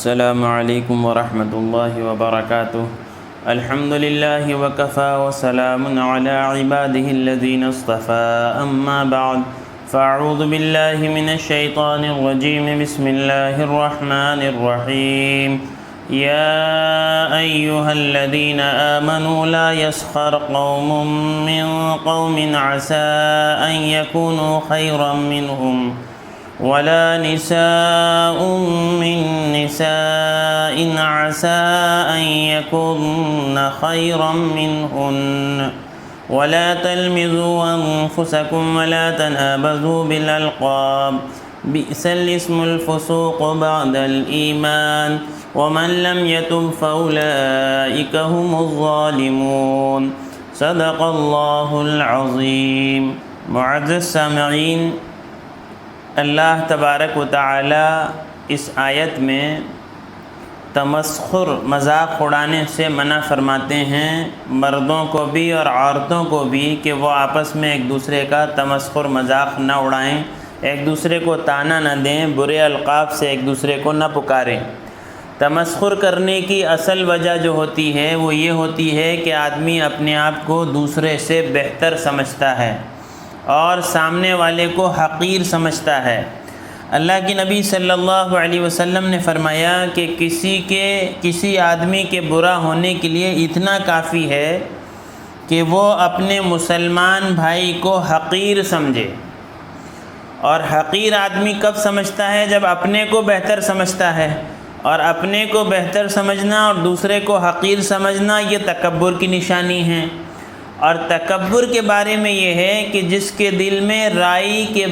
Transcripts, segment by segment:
السلام علیکم ورحمۃ اللہ وبرکاتہ۔ الحمد للہ وکفی وسلام علی عباده الذین اصطفى، اما بعد فاعوذ باللہ من الشیطان الرجیم، بسم اللہ الرحمن الرحیم۔ یا ایہا الذین آمنوا لا يسخر قوم من قوم عسى ان یکونوا خیرا منہم ولا نساء من نساء عسى أن يكن خيرا منهن ولا تلمزوا أنفسكم ولا تنابزوا بالألقاب بئس الاسم الفسوق بعد الإيمان ومن لم يتب فأولئك هم الظالمون۔ صدق اللہ العظیم۔ معزز سامعین، اللہ تبارک و تعالی اس آیت میں تمسخر، مذاق اڑانے سے منع فرماتے ہیں، مردوں کو بھی اور عورتوں کو بھی، کہ وہ آپس میں ایک دوسرے کا تمسخر، مذاق نہ اڑائیں، ایک دوسرے کو طعنہ نہ دیں، برے القاب سے ایک دوسرے کو نہ پکاریں۔ تمسخر کرنے کی اصل وجہ جو ہوتی ہے وہ یہ ہوتی ہے کہ آدمی اپنے آپ کو دوسرے سے بہتر سمجھتا ہے اور سامنے والے کو حقیر سمجھتا ہے۔ اللہ کی نبی صلی اللہ علیہ وسلم نے فرمایا کہ کسی آدمی کے برا ہونے کے لیے اتنا کافی ہے کہ وہ اپنے مسلمان بھائی کو حقیر سمجھے۔ اور حقیر آدمی کب سمجھتا ہے؟ جب اپنے کو بہتر سمجھتا ہے، اور اپنے کو بہتر سمجھنا اور دوسرے کو حقیر سمجھنا یہ تکبر کی نشانی ہے۔ اور تکبر کے بارے میں یہ ہے کہ جس کے دل میں رائی کے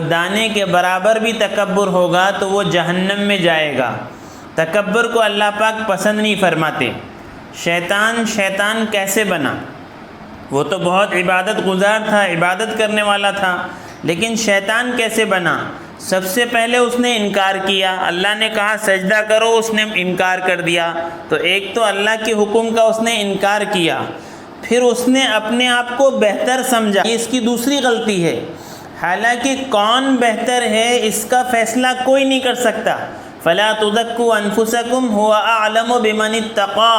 دانے کے برابر بھی تکبر ہوگا تو وہ جہنم میں جائے گا۔ تکبر کو اللہ پاک پسند نہیں فرماتے۔ شیطان کیسے بنا؟ وہ تو بہت عبادت گزار تھا، عبادت کرنے والا تھا، لیکن شیطان کیسے بنا؟ سب سے پہلے اس نے انکار کیا۔ اللہ نے کہا سجدہ کرو، اس نے انکار کر دیا۔ تو ایک تو اللہ کے حکم کا اس نے انکار کیا، پھر اس نے اپنے آپ کو بہتر سمجھا۔ یہ اس کی دوسری غلطی ہے۔ حالانکہ کون بہتر ہے اس کا فیصلہ کوئی نہیں کر سکتا۔ فلا تزکوا انفسکم هو اعلم بمن اتقى،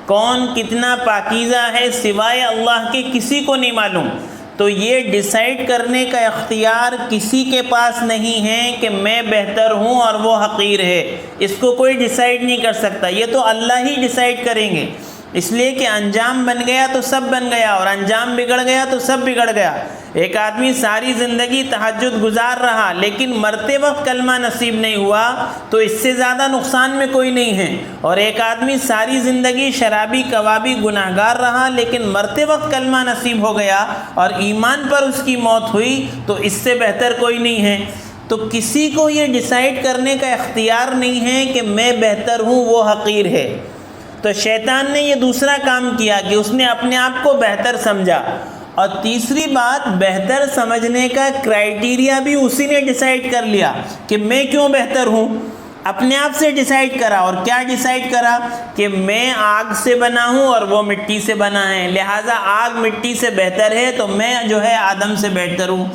کون کتنا پاکیزہ ہے سوائے اللہ کے کسی کو نہیں معلوم۔ تو یہ ڈیسائیڈ کرنے کا اختیار کسی کے پاس نہیں ہے کہ میں بہتر ہوں اور وہ حقیر ہے۔ اس کو کوئی ڈیسائیڈ نہیں کر سکتا، یہ تو اللہ ہی ڈیسائیڈ کریں گے۔ اس لیے کہ انجام بن گیا تو سب بن گیا، اور انجام بگڑ گیا تو سب بگڑ گیا۔ ایک آدمی ساری زندگی تہجد گزار رہا لیکن مرتے وقت کلمہ نصیب نہیں ہوا تو اس سے زیادہ نقصان میں کوئی نہیں ہے، اور ایک آدمی ساری زندگی شرابی کبابی گناہگار رہا لیکن مرتے وقت کلمہ نصیب ہو گیا اور ایمان پر اس کی موت ہوئی تو اس سے بہتر کوئی نہیں ہے۔ تو کسی کو یہ ڈیسائیڈ کرنے کا اختیار نہیں ہے کہ میں بہتر ہوں، وہ حقیر ہے۔ تو شیطان نے یہ دوسرا کام کیا کہ اس نے اپنے آپ کو بہتر سمجھا۔ اور تیسری بات، بہتر سمجھنے کا کرائیٹیریا بھی اسی نے ڈیسائیڈ کر لیا کہ میں کیوں بہتر ہوں۔ اپنے آپ سے ڈیسائیڈ کرا، اور کیا ڈیسائیڈ کرا؟ کہ میں آگ سے بنا ہوں اور وہ مٹی سے بنا ہے، لہٰذا آگ مٹی سے بہتر ہے تو میں جو ہے آدم سے بہتر ہوں۔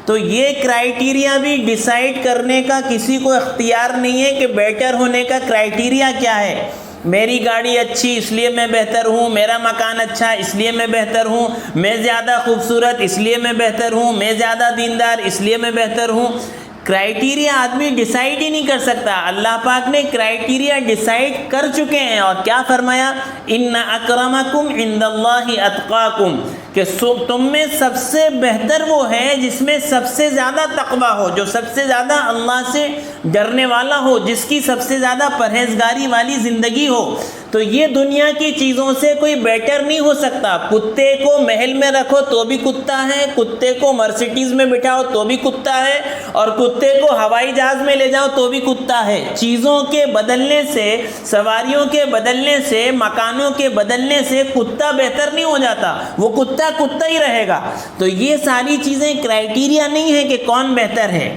تو یہ کرائیٹیریا بھی ڈیسائیڈ کرنے کا کسی کو اختیار نہیں ہے کہ بیٹر ہونے کا کرائیٹیریا کیا ہے۔ میری گاڑی اچھی اس لیے میں بہتر ہوں، میرا مکان اچھا اس لیے میں بہتر ہوں، میں زیادہ خوبصورت اس لیے میں بہتر ہوں، میں زیادہ دیندار اس لیے میں بہتر ہوں۔ کرائیٹیریا آدمی ڈیسائیڈ ہی نہیں کر سکتا۔ اللہ پاک نے کرائیٹیریا ڈیسائیڈ کر چکے ہیں، اور کیا فرمایا؟ ان اکرمکم عند اللہ اتقاکم، کہ تم میں سب سے بہتر وہ ہے جس میں سب سے زیادہ تقویٰ ہو، جو سب سے زیادہ اللہ سے ڈرنے والا ہو، جس کی سب سے زیادہ پرہیزگاری والی زندگی ہو۔ تو یہ دنیا کی چیزوں سے کوئی بیٹر نہیں ہو سکتا۔ کتے کو محل میں رکھو تو بھی کتا ہے، کتے کو مرسیڈیز میں بٹھاؤ تو بھی کتا ہے، اور کتے کو ہوائی جہاز میں لے جاؤ تو بھی کتا ہے۔ چیزوں کے بدلنے سے، سواریوں کے بدلنے سے، مکانوں کے بدلنے سے کتا بہتر نہیں ہو جاتا، وہ کتا ہی رہے گا۔ تو یہ ساری چیزیں کرائیٹیریا نہیں ہے کہ کون بہتر ہے۔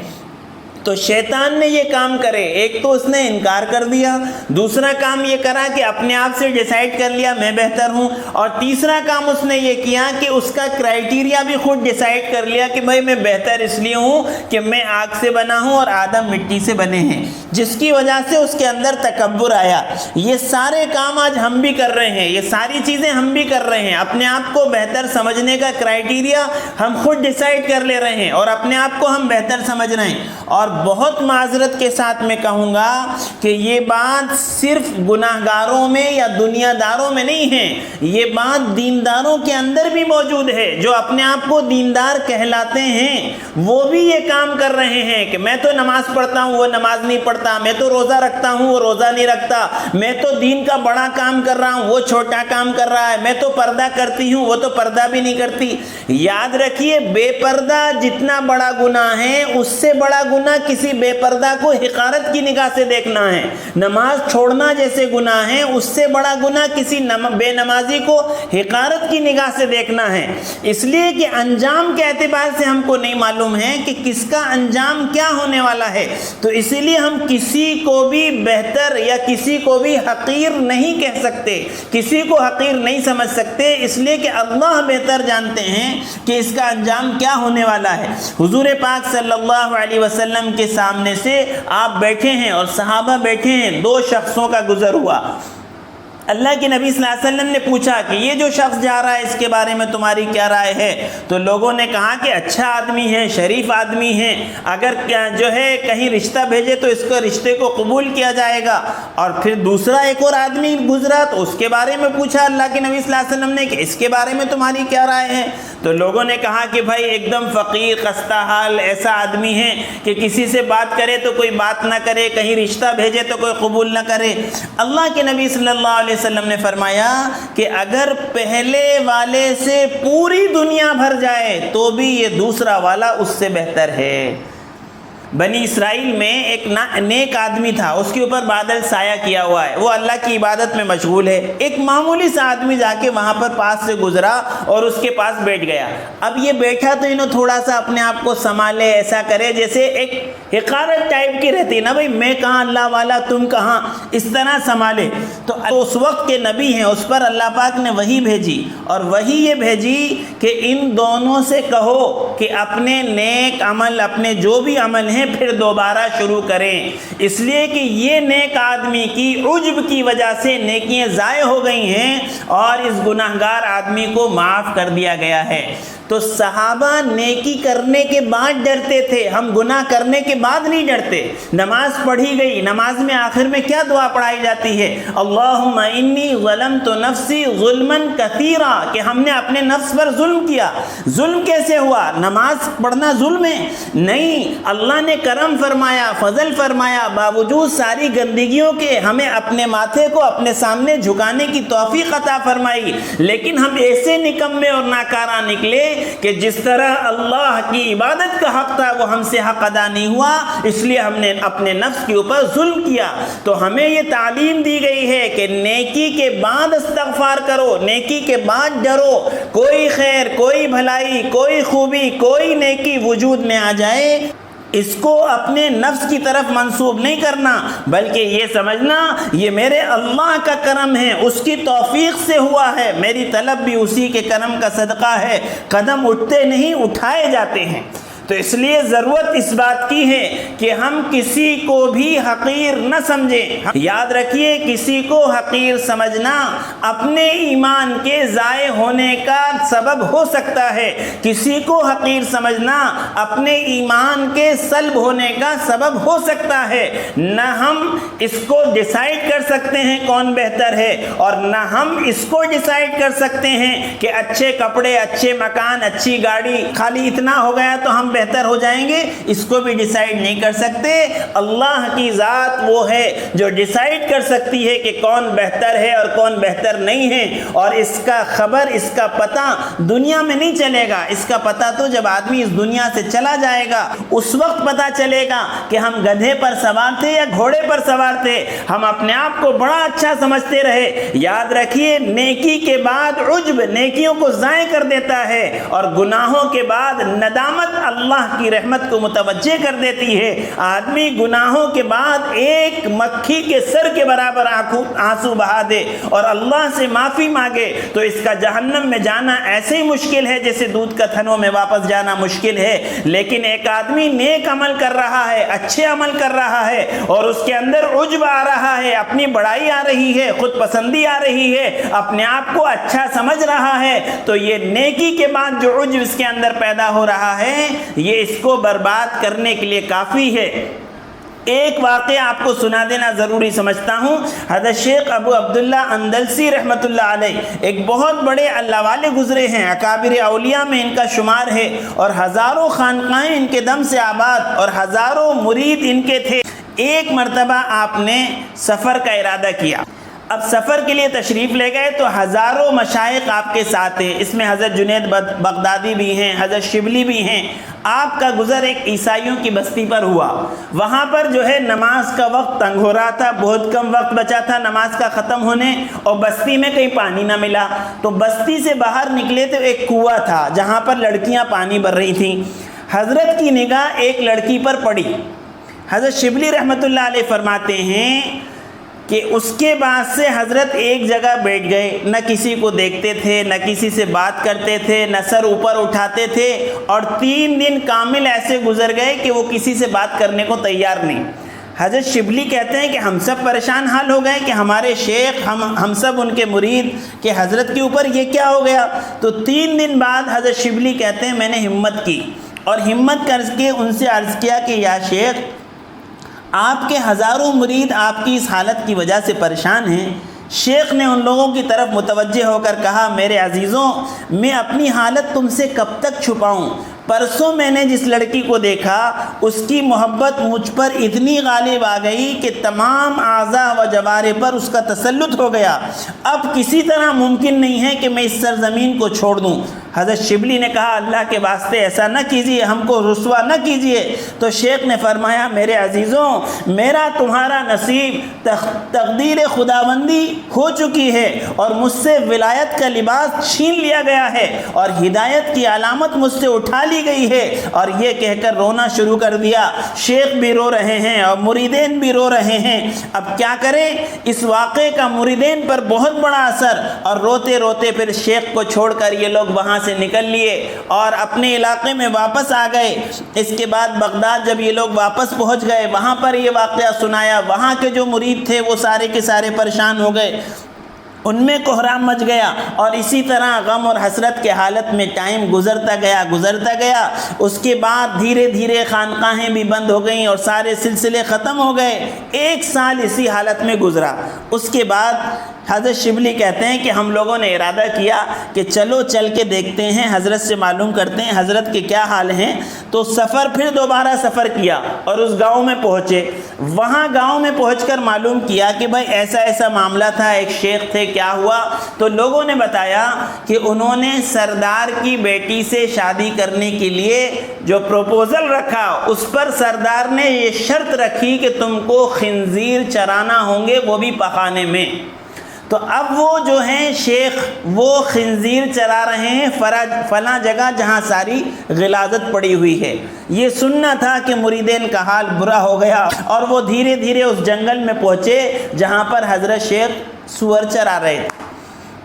تو شیطان نے یہ کام کرے، ایک تو اس نے انکار کر دیا، دوسرا کام یہ کرا کہ اپنے آپ سے ڈیسائیڈ کر لیا میں بہتر ہوں، اور تیسرا کام اس نے یہ کیا کہ اس کا کرائیٹیریا بھی خود ڈیسائیڈ کر لیا کہ بھائی میں بہتر اس لیے ہوں کہ میں آگ سے بنا ہوں اور آدم مٹی سے بنے ہیں، جس کی وجہ سے اس کے اندر تکبر آیا۔ یہ سارے کام آج ہم بھی کر رہے ہیں، یہ ساری چیزیں ہم بھی کر رہے ہیں، اپنے آپ کو بہتر سمجھنے کا کرائیٹیریا ہم خود ڈیسائیڈ کر لے رہے ہیں اور اپنے آپ کو ہم بہتر سمجھ رہے ہیں۔ اور بہت معذرت کے ساتھ میں کہوں گا کہ یہ بات صرف گناہ گاروں میں یا دنیا داروں میں نہیں ہے، یہ بات دینداروں کے اندر بھی موجود ہے۔ جو اپنے آپ کو دیندار کہلاتے ہیں وہ بھی یہ کام کر رہے ہیں کہ میں تو نماز پڑھتا ہوں وہ نماز نہیں پڑھتا، میں تو روزہ رکھتا ہوں وہ روزہ نہیں رکھتا، میں تو دین کا بڑا کام کر رہا ہوں وہ چھوٹا کام کر رہا ہے، میں تو پردہ کرتی ہوں وہ تو پردہ بھی نہیں کرتی۔ یاد رکھیے بے پردہ جتنا بڑا گناہ ہے اس سے بڑا گناہ کسی بے پردہ کو حقارت کی نگاہ سے دیکھنا ہے۔ نماز چھوڑنا جیسے گناہ ہے اس سے بڑا گناہ کسی بے نمازی کو حقارت کی نگاہ سے دیکھنا ہے، اس لیے کہ انجام کے اعتبار سے ہم کو نہیں معلوم ہے کہ کس کا انجام کیا ہونے والا ہے، تو اسی لیے ہم کسی کو بھی بہتر یا کسی کو بھی حقیر نہیں کہہ سکتے، کسی کو حقیر نہیں سمجھ سکتے، اس لیے کہ اللہ بہتر جانتے ہیں کہ اس کا انجام کیا ہونے والا ہے۔ حضور پاک صلی اللہ علیہ وسلم کے سامنے سے آپ بیٹھے ہیں اور صحابہ بیٹھے ہیں، دو شخصوں کا گزر ہوا۔ اللہ کے نبی صلی اللہ علیہ وسلم نے پوچھا کہ یہ جو شخص جا رہا ہے اس کے بارے میں تمہاری کیا رائے ہے؟ تو لوگوں نے کہا کہ اچھا آدمی ہے، شریف آدمی ہے، اگر جو ہے کہیں رشتہ بھیجے تو اس کو رشتے کو قبول کیا جائے گا۔ اور پھر دوسرا ایک اور آدمی گزرا تو اس کے بارے میں پوچھا اللہ کے نبی صلی اللہ علیہ وسلم نے کہ اس کے بارے میں تمہاری کیا رائے ہے؟ تو لوگوں نے کہا کہ بھائی ایک دم فقیر خستہ حال ایسا آدمی ہے کہ کسی سے بات کرے تو کوئی بات نہ کرے، کہیں رشتہ بھیجے تو کوئی قبول نہ کرے۔ اللہ کے نبی صلی اللہ علیہ وسلم نے فرمایا کہ اگر پہلے والے سے پوری دنیا بھر جائے تو بھی یہ دوسرا والا اس سے بہتر ہے۔ بنی اسرائیل میں ایک نیک آدمی تھا، اس کے اوپر بادل سایہ کیا ہوا ہے، وہ اللہ کی عبادت میں مشغول ہے۔ ایک معمولی سا آدمی جا کے وہاں پر پاس سے گزرا اور اس کے پاس بیٹھ گیا۔ اب یہ بیٹھا تو انہوں تھوڑا سا اپنے آپ کو سنبھالے، ایسا کرے جیسے ایک حقارت ٹائپ کی رہتی نا، بھائی میں کہاں اللہ والا تم کہاں، اس طرح سنبھالے۔ تو اس وقت کے نبی ہیں، اس پر اللہ پاک نے وحی بھیجی، اور وحی یہ بھیجی کہ ان دونوں سے کہو کہ اپنے نیک عمل، اپنے جو بھی عمل ہیں پھر دوبارہ شروع کریں، اس لیے کہ یہ نیک آدمی کی عجب کی وجہ سے نیکیاں ضائع ہو گئی ہیں اور اس گناہگار آدمی کو معاف کر دیا گیا ہے۔ تو صحابہ نیکی کرنے کے بعد ڈرتے تھے، ہم گناہ کرنے کے بعد نہیں ڈرتے۔ نماز پڑھی گئی، نماز میں آخر میں کیا دعا پڑھائی جاتی ہے؟ اللہم انی ظلمت نفسی ظلما کثیرا، کہ ہم نے اپنے نفس پر ظلم کیا۔ ظلم کیسے ہوا؟ نماز پڑھنا ظلم ہے؟ نہیں، اللہ نے کرم فرمایا، فضل فرمایا، باوجود ساری گندگیوں کے ہمیں اپنے ماتھے کو اپنے سامنے جھکانے کی توفیق عطا فرمائی، لیکن ہم ایسے نکمے اور ناکارہ نکلے کہ جس طرح اللہ کی عبادت کا حق تھا وہ ہم سے حق ادا نہیں ہوا، اس لیے ہم نے اپنے نفس کے اوپر ظلم کیا۔ تو ہمیں یہ تعلیم دی گئی ہے کہ نیکی کے بعد استغفار کرو، نیکی کے بعد ڈرو، کوئی خیر، کوئی بھلائی، کوئی خوبی، کوئی نیکی وجود میں آ جائے اس کو اپنے نفس کی طرف منسوب نہیں کرنا، بلکہ یہ سمجھنا یہ میرے اللہ کا کرم ہے، اس کی توفیق سے ہوا ہے، میری طلب بھی اسی کے کرم کا صدقہ ہے۔ قدم اٹھتے نہیں، اٹھائے جاتے ہیں۔ تو اس لیے ضرورت اس بات کی ہے کہ ہم کسی کو بھی حقیر نہ سمجھیں۔ یاد رکھیے کسی کو حقیر سمجھنا اپنے ایمان کے ضائع ہونے کا سبب ہو سکتا ہے، کسی کو حقیر سمجھنا اپنے ایمان کے سلب ہونے کا سبب ہو سکتا ہے۔ نہ ہم اس کو ڈیسائیڈ کر سکتے ہیں کون بہتر ہے، اور نہ ہم اس کو ڈیسائیڈ کر سکتے ہیں کہ اچھے کپڑے، اچھے مکان، اچھی گاڑی، خالی اتنا ہو گیا تو ہم بہتر ہو جائیں گے، اس کو بھی ڈیسائیڈ نہیں کر سکتے۔ اللہ کی ذات وہ ہے جو ڈیسائیڈ کر سکتی ہے کہ کون بہتر ہے اور کون بہتر نہیں ہے، اور اس کا خبر، اس کا پتہ دنیا میں نہیں چلے گا، اس کا پتہ تو جب آدمی اس دنیا سے چلا جائے گا اس وقت پتہ چلے گا کہ ہم گدھے پر سوار تھے یا گھوڑے پر سوار تھے، ہم اپنے آپ کو بڑا اچھا سمجھتے رہے۔ یاد رکھیے نیکی کے بعد عجب نیکیوں کو ضائع کر دیتا ہے، اور گناہوں کے بعد ندامت اللہ اللہ کی رحمت کو متوجہ کر دیتی ہے۔ آدمی گناہوں کے بعد ایک مکھی کے سر کے برابر آنسو بہا دے اور اللہ سے معافی مانگے تو اس کا جہنم میں جانا ایسے ہی مشکل ہے جیسے دودھ کا تھنوں میں واپس جانا مشکل ہے۔ لیکن ایک آدمی نیک عمل کر رہا ہے، اچھے عمل کر رہا ہے اور اس کے اندر عجب آ رہا ہے، اپنی بڑائی آ رہی ہے، خود پسندی آ رہی ہے، اپنے آپ کو اچھا سمجھ رہا ہے، تو یہ نیکی کے بعد جو عجب اس کے اندر پیدا ہو رہا ہے یہ اس کو برباد کرنے کے لیے کافی ہے۔ ایک واقعہ آپ کو سنا دینا ضروری سمجھتا ہوں۔ حضرت شیخ ابو عبداللہ اندلسی رحمۃ اللہ علیہ ایک بہت بڑے اللہ والے گزرے ہیں، اکابر اولیاء میں ان کا شمار ہے اور ہزاروں خانقاہیں ان کے دم سے آباد اور ہزاروں مرید ان کے تھے۔ ایک مرتبہ آپ نے سفر کا ارادہ کیا، اب سفر کے لیے تشریف لے گئے تو ہزاروں مشائخ آپ کے ساتھ ہیں، اس میں حضرت جنید بغدادی بھی ہیں، حضرت شبلی بھی ہیں۔ آپ کا گزر ایک عیسائیوں کی بستی پر ہوا، وہاں پر جو ہے نماز کا وقت تنگ ہو رہا تھا، بہت کم وقت بچا تھا نماز کا ختم ہونے اور بستی میں کہیں پانی نہ ملا، تو بستی سے باہر نکلے تو ایک کنواں تھا جہاں پر لڑکیاں پانی بھر رہی تھیں۔ حضرت کی نگاہ ایک لڑکی پر پڑی۔ حضرت شبلی رحمۃ اللہ علیہ فرماتے ہیں کہ اس کے بعد سے حضرت ایک جگہ بیٹھ گئے، نہ کسی کو دیکھتے تھے، نہ کسی سے بات کرتے تھے، نہ سر اوپر اٹھاتے تھے، اور 3 دن کامل ایسے گزر گئے کہ وہ کسی سے بات کرنے کو تیار نہیں۔ حضرت شبلی کہتے ہیں کہ ہم سب پریشان حال ہو گئے کہ ہمارے شیخ ہم سب ان کے مرید کہ حضرت کے اوپر یہ کیا ہو گیا۔ تو 3 دن بعد حضرت شبلی کہتے ہیں میں نے ہمت کی اور ہمت کر کے ان سے عرض کیا کہ یا شیخ، آپ کے ہزاروں مرید آپ کی اس حالت کی وجہ سے پریشان ہیں۔ شیخ نے ان لوگوں کی طرف متوجہ ہو کر کہا میرے عزیزوں، میں اپنی حالت تم سے کب تک چھپاؤں؟ پرسوں میں نے جس لڑکی کو دیکھا اس کی محبت مجھ پر اتنی غالب آ گئی کہ تمام اعضاء و جوارح پر اس کا تسلط ہو گیا، اب کسی طرح ممکن نہیں ہے کہ میں اس سرزمین کو چھوڑ دوں۔ حضرت شبلی نے کہا اللہ کے واسطے ایسا نہ کیجیے، ہم کو رسوا نہ کیجیے۔ تو شیخ نے فرمایا میرے عزیزوں، میرا تمہارا نصیب تقدیر خداوندی ہو چکی ہے اور مجھ سے ولایت کا لباس چھین لیا گیا ہے اور ہدایت کی علامت مجھ سے اٹھا لی گئی ہے۔ اور یہ کہہ کر رونا شروع کر دیا۔ شیخ بھی رو رہے ہیں اور مریدین بھی رو رہے ہیں۔ اب کیا کریں؟ اس واقعے کا مریدین پر بہت بڑا اثر، اور روتے روتے پھر شیخ کو چھوڑ کر یہ لوگ وہاں سے نکل لیے اور اپنے علاقے میں واپس آ گئے۔ اس کے بعد بغداد جب یہ لوگ واپس پہنچ گئے، وہاں پر یہ واقعہ سنایا، وہاں کے جو مرید تھے وہ سارے کے سارے پریشان ہو گئے، ان میں کوہرام مچ گیا، اور اسی طرح غم اور حسرت کے حالت میں ٹائم گزرتا گیا۔ اس کے بعد دھیرے دھیرے خانقاہیں بھی بند ہو گئیں اور سارے سلسلے ختم ہو گئے۔ 1 سال اسی حالت میں گزرا۔ اس کے بعد حضرت شبلی کہتے ہیں کہ ہم لوگوں نے ارادہ کیا کہ چلو چل کے دیکھتے ہیں، حضرت سے معلوم کرتے ہیں حضرت کے کیا حال ہیں۔ تو پھر دوبارہ سفر کیا اور اس گاؤں میں پہنچے۔ وہاں گاؤں میں پہنچ کر معلوم کیا کہ بھائی ایسا ایسا معاملہ تھا، ایک شیخ تھے، کیا ہوا؟ تو لوگوں نے بتایا کہ انہوں نے سردار کی بیٹی سے شادی کرنے کے لیے جو پروپوزل رکھا، اس پر سردار نے یہ شرط رکھی کہ تم کو خنزیر چرانا ہوں گے، وہ بھی پخانے میں۔ تو اب وہ جو ہیں شیخ وہ خنزیر چرا رہے ہیں فلاں جگہ جہاں ساری غلاظت پڑی ہوئی ہے۔ یہ سننا تھا کہ مریدین کا حال برا ہو گیا اور وہ دھیرے دھیرے اس جنگل میں پہنچے جہاں پر حضرت شیخ سور چرا رہے تھے۔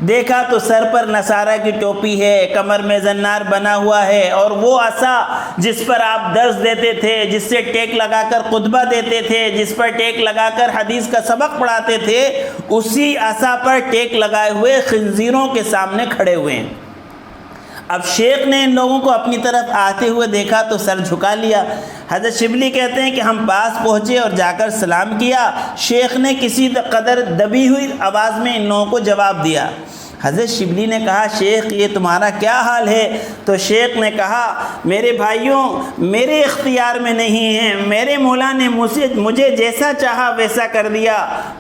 دیکھا تو سر پر نصارہ کی ٹوپی ہے، کمر میں زنار بنا ہوا ہے، اور وہ عصا جس پر آپ درس دیتے تھے، جس سے ٹیک لگا کر خطبہ دیتے تھے، جس پر ٹیک لگا کر حدیث کا سبق پڑھاتے تھے، اسی عصا پر ٹیک لگائے ہوئے خنزیروں کے سامنے کھڑے ہوئے ہیں۔ اب شیخ نے ان لوگوں کو اپنی طرف آتے ہوئے دیکھا تو سر جھکا لیا۔ حضرت شبلی کہتے ہیں کہ ہم پاس پہنچے اور جا کر سلام کیا۔ شیخ نے کسی قدر دبی ہوئی آواز میں ان لوگوں کو جواب دیا۔ حضرت شبلی نے کہا شیخ یہ تمہارا کیا حال ہے؟ تو شیخ نے کہا میرے بھائیوں، میرے اختیار میں نہیں ہیں، میرے مولا نے مجھے جیسا چاہا ویسا کر دیا۔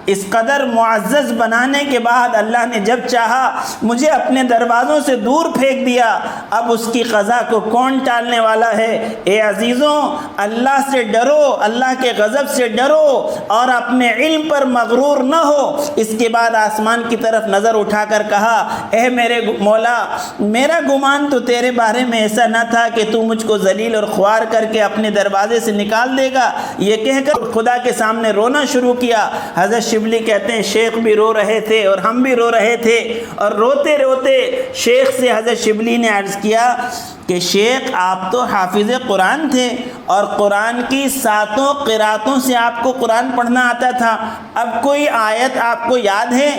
اس قدر معزز بنانے کے بعد اللہ نے جب چاہا مجھے اپنے دروازوں سے دور پھینک دیا۔ اب اس کی قضا کو کون ٹالنے والا ہے؟ اے عزیزوں، اللہ سے ڈرو، اللہ کے غضب سے ڈرو اور اپنے علم پر مغرور نہ ہو۔ اس کے بعد آسمان کی طرف نظر اٹھا کر کہا، اے میرے مولا، میرا گمان تو تیرے بارے میں ایسا نہ تھا کہ تو مجھ کو ذلیل اور خوار کر کے اپنے دروازے سے نکال دے گا۔ یہ کہہ کر خدا کے سامنے رونا شروع کیا۔ حضرت شبلی کہتے ہیں شیخ بھی رو رہے تھے اور ہم بھی رو رہے تھے، اور روتے روتے شیخ سے حضرت شبلی نے عرض کیا کہ شیخ، آپ تو حافظ قرآن تھے اور قرآن کی 7 قراتوں سے آپ کو قرآن پڑھنا آتا تھا، اب کوئی آیت آپ کو یاد ہے؟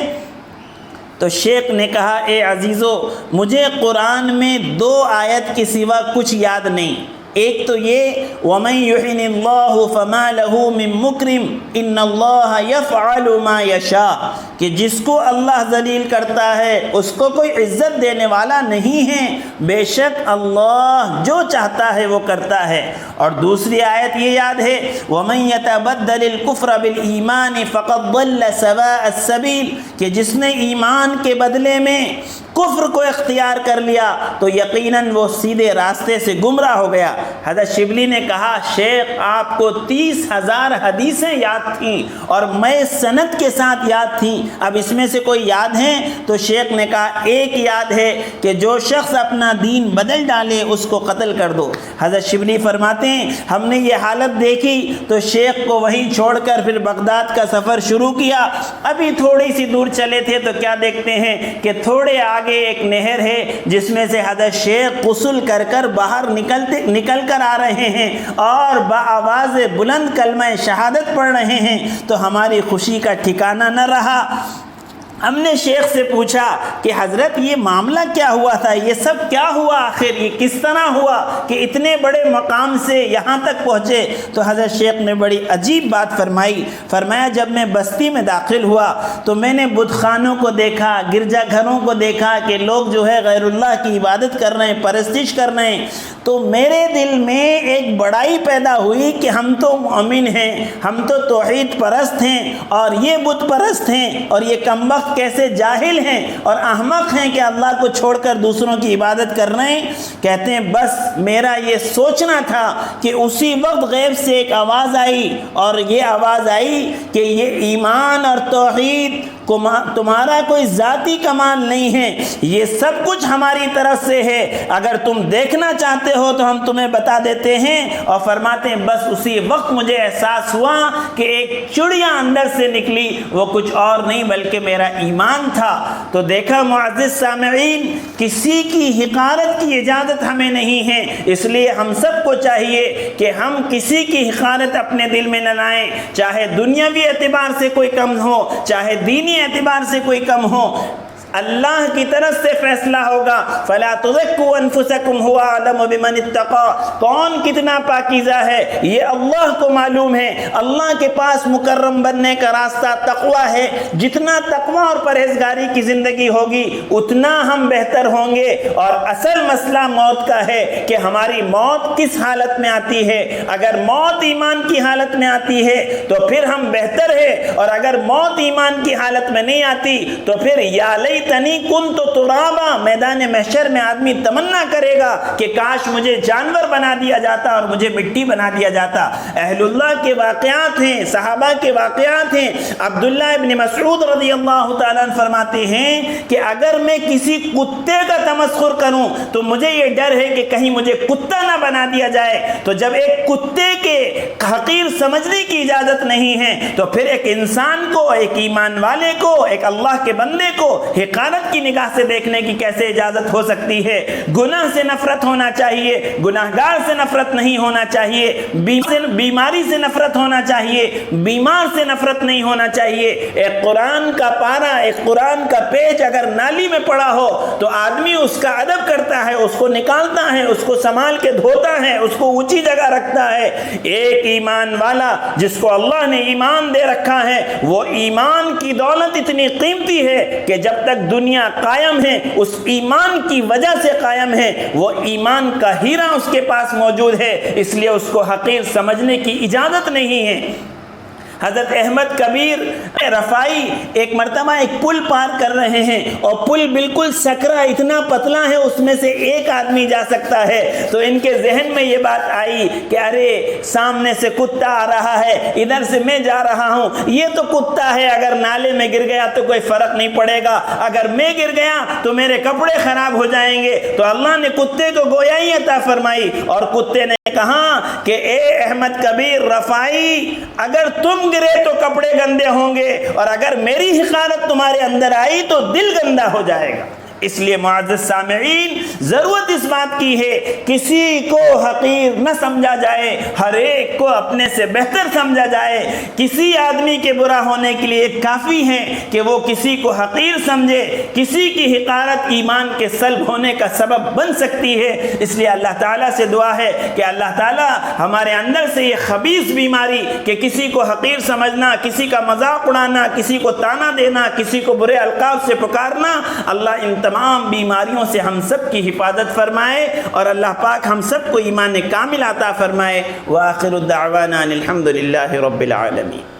تو شیخ نے کہا، اے عزیزو، مجھے قرآن میں 2 آیت کے سوا کچھ یاد نہیں۔ ایک تو یہ وَمَن يُحِنِ اللَّهُ فَمَا لَهُ مِن مُكْرِمٍ إِنَّ اللَّهَ يَفْعَلُ مَا يَشَاءُ، کہ جس کو اللہ ذلیل کرتا ہے اس کو کوئی عزت دینے والا نہیں ہے، بے شک اللہ جو چاہتا ہے وہ کرتا ہے۔ اور دوسری آیت یہ یاد ہے وَمَن يَتَبَدَّلِ الْكُفْرَ بِالْإِيمَانِ فَقَدْ ضَلَّ سَوَاءَ السَّبِيلِ، کہ جس نے ایمان کے بدلے میں کفر کو اختیار کر لیا تو یقیناً وہ سیدھے راستے سے گمراہ ہو گیا۔ حضرت شبلی نے کہا، شیخ آپ کو 30,000 حدیثیں یاد تھیں اور میں سند کے ساتھ یاد تھیں، اب اس میں سے کوئی یاد ہیں؟ تو شیخ نے کہا، ایک یاد ہے کہ جو شخص اپنا دین بدل ڈالے اس کو قتل کر دو۔ حضرت شبلی فرماتے ہیں ہم نے یہ حالت دیکھی تو شیخ کو وہیں چھوڑ کر پھر بغداد کا سفر شروع کیا۔ ابھی تھوڑی سی دور چلے تھے تو کیا دیکھتے ہیں کہ تھوڑے آگے ایک نہر ہے جس میں سے حضرت شیخ غسل کر کر باہر نکل کر آ رہے ہیں اور بآواز بلند کلمہ شہادت پڑھ رہے ہیں، تو ہماری خوشی کا ٹھکانہ نہ رہا۔ ہم نے شیخ سے پوچھا کہ حضرت یہ معاملہ کیا ہوا تھا، یہ سب کیا ہوا آخر، یہ کس طرح ہوا کہ اتنے بڑے مقام سے یہاں تک پہنچے؟ تو حضرت شیخ نے بڑی عجیب بات فرمایا جب میں بستی میں داخل ہوا تو میں نے بت خانوں کو دیکھا، گرجا گھروں کو دیکھا کہ لوگ جو ہے غیر اللہ کی عبادت کر رہے ہیں، پرستش کر رہے ہیں، تو میرے دل میں ایک بڑائی پیدا ہوئی کہ ہم تو مومن ہیں، ہم تو توحید پرست ہیں اور یہ بت پرست ہیں، اور یہ کمبخت کیسے جاہل ہیں اور احمق ہیں کہ اللہ کو چھوڑ کر دوسروں کی عبادت کر رہے ہیں۔ کہتے ہیں بس میرا یہ سوچنا تھا کہ اسی وقت غیب سے ایک آواز آئی، اور یہ آواز آئی کہ یہ ایمان اور توحید تمہارا کوئی ذاتی کمال نہیں ہے، یہ سب کچھ ہماری طرف سے ہے، اگر تم دیکھنا چاہتے ہو تو ہم تمہیں بتا دیتے ہیں۔ اور فرماتے ہیں بس اسی وقت مجھے احساس ہوا کہ ایک چڑیا اندر سے نکلی، وہ کچھ اور نہیں بلکہ میرا ایمان تھا۔ تو دیکھا معزز سامعین، کسی کی حقارت کی اجازت ہمیں نہیں ہے، اس لیے ہم سب کو چاہیے کہ ہم کسی کی حقارت اپنے دل میں نہ لائیں، چاہے دنیاوی اعتبار سے کوئی کم ہو، چاہے دینی اعتبار سے کوئی کم ہو، اللہ کی طرف سے فیصلہ ہوگا۔ فلا تزکوا انفسکم هو اعلم بمن اتقى، کون کتنا پاکیزہ ہے یہ اللہ کو معلوم ہے۔ اللہ کے پاس مکرم بننے کا راستہ تقوی ہے، جتنا تقوی اور پرہیزگاری کی زندگی ہوگی اتنا ہم بہتر ہوں گے۔ اور اصل مسئلہ موت کا ہے کہ ہماری موت کس حالت میں آتی ہے۔ اگر موت ایمان کی حالت میں آتی ہے تو پھر ہم بہتر ہے، اور اگر موت ایمان کی حالت میں نہیں آتی تو پھر یا لیتنی کنت ترابا، میدان محشر میں آدمی تمنا کرے گا کہ کاش مجھے جانور بنا دیا جاتا اور مجھے مٹی بنا دیا جاتا۔ اہل اللہ کے واقعات ہیں، صحابہ کے واقعات ہیں۔ عبداللہ ابن مسعود رضی اللہ تعالیٰ عنہ فرماتے ہیں کہ اگر میں کسی کتے کا تمسخر کروں تو مجھے یہ ڈر ہے کہ کہیں مجھے کتا نہ بنا دیا جائے۔ تو جب ایک کتے کے حقیر سمجھنے کی اجازت نہیں ہے تو پھر ایک انسان کو، ایک ایمان والے کو، ایک اللہ کے بندے کو حقارت کی نگاہ سے دیکھنے کی کیسے اجازت ہو سکتی ہے؟ گناہ سے نفرت ہونا چاہیے، گناہگار سے نفرت نہیں ہونا چاہیے، بیماری سے نفرت ہونا چاہیے، بیمار سے نفرت نہیں ہونا چاہیے۔ ایک قرآن کا پارا، ایک قرآن کا پیج اگر نالی میں پڑا ہو تو آدمی اس کا ادب کرتا ہے، اس کو نکالتا ہے، اس کو سنبھال کے دھوتا ہے، اس کو اونچی جگہ رکھتا ہے۔ ایک ایمان والا جس کو اللہ نے ایمان دے رکھا ہے، وہ ایمان کی دولت اتنی قیمتی ہے کہ جب تک دنیا قائم ہے اس ایمان کی وجہ سے قائم ہے، وہ ایمان کا ہیرا اس کے پاس موجود ہے، اس لیے اس کو حقیر سمجھنے کی اجازت نہیں ہے۔ حضرت احمد کبیر رفائی ایک مرتبہ ایک پل پار کر رہے ہیں اور پل بالکل سکرا اتنا پتلا ہے اس میں سے ایک آدمی جا سکتا ہے، تو ان کے ذہن میں یہ بات آئی کہ ارے سامنے سے کتا آ رہا ہے، ادھر سے میں جا رہا ہوں، یہ تو کتا ہے، اگر نالے میں گر گیا تو کوئی فرق نہیں پڑے گا، اگر میں گر گیا تو میرے کپڑے خراب ہو جائیں گے۔ تو اللہ نے کتے کو گویائی عطا فرمائی اور کتے نے کہا کہ اے احمد کبیر رفائی، اگر تم گرے تو کپڑے گندے ہوں گے اور اگر میری حقارت تمہارے اندر آئی تو دل گندا ہو جائے گا۔ اس لیے معزز سامعین، ضرورت اس بات کی ہے کسی کو حقیر نہ سمجھا جائے، ہر ایک کو اپنے سے بہتر سمجھا جائے۔ کسی آدمی کے برا ہونے کے لیے کافی ہے کہ وہ کسی کو حقیر سمجھے، کسی کی حقارت ایمان کے سلب ہونے کا سبب بن سکتی ہے۔ اس لیے اللہ تعالیٰ سے دعا ہے کہ اللہ تعالیٰ ہمارے اندر سے یہ خبیث بیماری کہ کسی کو حقیر سمجھنا، کسی کا مذاق اڑانا، کسی کو تانا دینا، کسی کو برے القاب سے پکارنا، اللہ ان تمام بیماریوں سے ہم سب کی حفاظت فرمائے اور اللہ پاک ہم سب کو ایمان کامل عطا فرمائے۔ وآخر الدعوانا الحمد للہ رب العالمین۔